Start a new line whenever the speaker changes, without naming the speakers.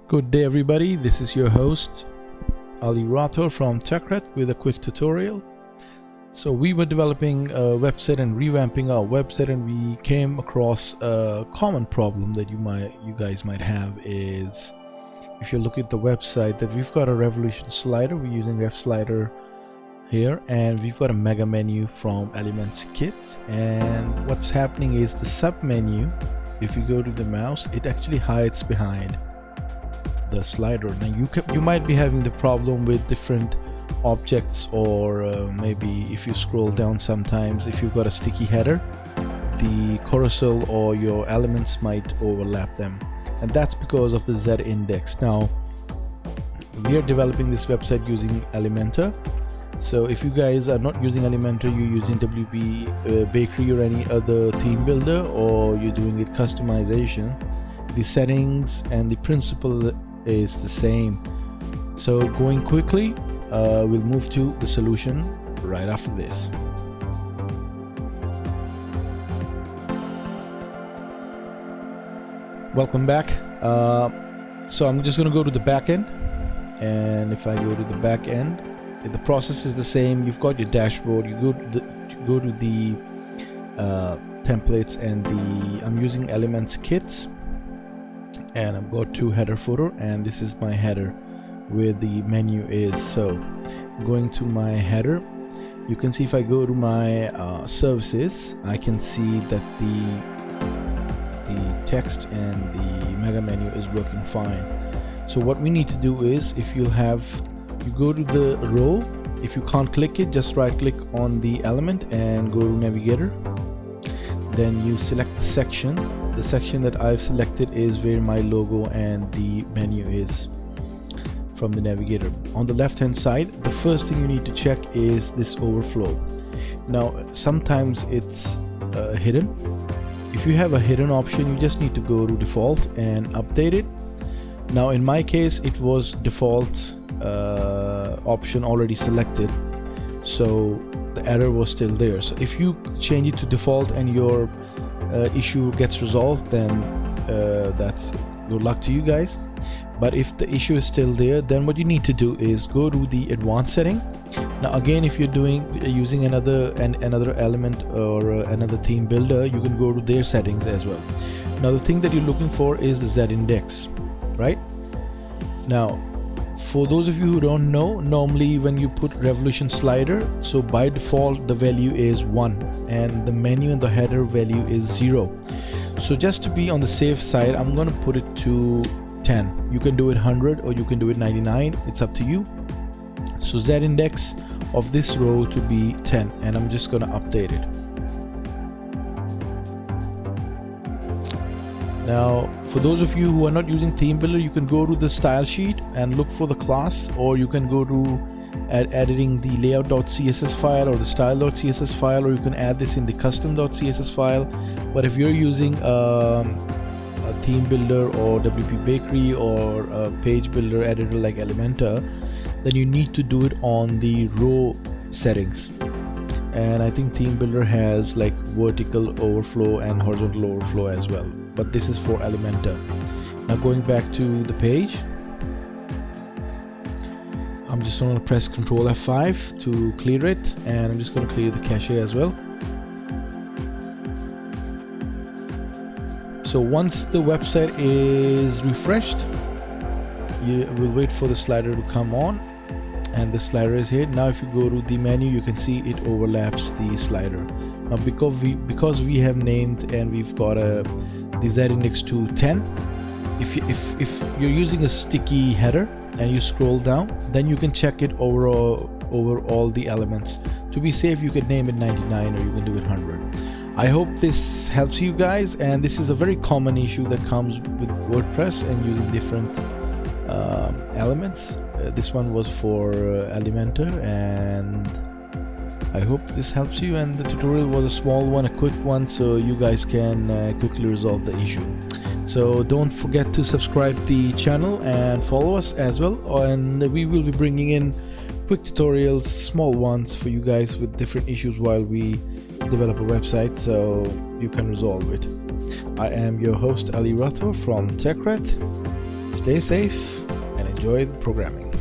Good day everybody, this is your host Ali Rathor from TechWrath with a quick tutorial. So we were developing a website and revamping our website, and we came across a common problem that you guys might have is, if you look at the website, that we've got a revolution slider. We're using ref slider here, and we've got a mega menu from Elements kit, and what's happening is the sub menu, if you go to the mouse, it actually hides behind the slider. Now you might be having the problem with different objects, or maybe if you scroll down, sometimes if you've got a sticky header, the carousel or your elements might overlap them, and that's because of the Z index. Now we are developing this website using Elementor. So if you guys are not using Elementor, you're using WP Bakery or any other theme builder, or you're doing it customization, the settings and the principle is the same. So going quickly, we'll move to the solution right after this. Welcome back. So I'm just going to go to the back end, and if I go to the back end, the process is the same. You've got your dashboard, you go to the templates, and I'm using Elements kits, and I've got two header footer, and this is my header where the menu is. So going to my header, you can see if I go to my services, I can see that the text and the mega menu is working fine. So what we need to do is, if you go to the row, if you can't click it, just right click on the element and go to navigator, then you select the section. The section that I've selected is where my logo and the menu is from the navigator. On the left hand side, the first thing you need to check is this overflow. Now sometimes it's hidden. If you have a hidden option, you just need to go to default and update it. Now in my case, it was default option already selected, so the error was still there. So if you change it to default and your issue gets resolved, then that's good luck to you guys. But if the issue is still there, then what you need to do is go to the advanced setting. Now again, if you're using another element or another theme builder, you can go to their settings as well. Now the thing that you're looking for is the Z index, right? Now for those of you who don't know, normally when you put revolution slider, so by default the value is 1 and the menu and the header value is 0. So just to be on the safe side, I'm going to put it to 10. You can do it 100 or you can do it 99, it's up to you. So Z index of this row to be 10, and I'm just going to update it. Now for those of you who are not using theme builder, you can go to the style sheet and look for the class, or you can go to editing the layout.css file or the style.css file, or you can add this in the custom.css file. But if you're using a theme builder or WP Bakery or a page builder editor like Elementor, then you need to do it on the row settings. And I think theme builder has like vertical overflow and horizontal overflow as well, but this is for Elementor. Now going back to the page, I'm just going to press Ctrl F5 to clear it, and I'm just going to clear the cache as well. So once the website is refreshed, you will wait for the slider to come on, and the slider is here. Now if you go to the menu, you can see it overlaps the slider. Now because we have named and we've got the Z index to 10, if you're using a sticky header and you scroll down, then you can check it over all the elements. To be safe, you can name it 99 or you can do it 100. I hope this helps you guys, and this is a very common issue that comes with WordPress and using different elements. This one was for Elementor, and I hope this helps you. And the tutorial was a small one, a quick one, so you guys can quickly resolve the issue. So don't forget to subscribe the channel and follow us as well, and we will be bringing in quick tutorials, small ones for you guys with different issues while we develop a website, so you can resolve it. I am your host Ali Rathor from TechWrath. Stay safe and enjoy the programming.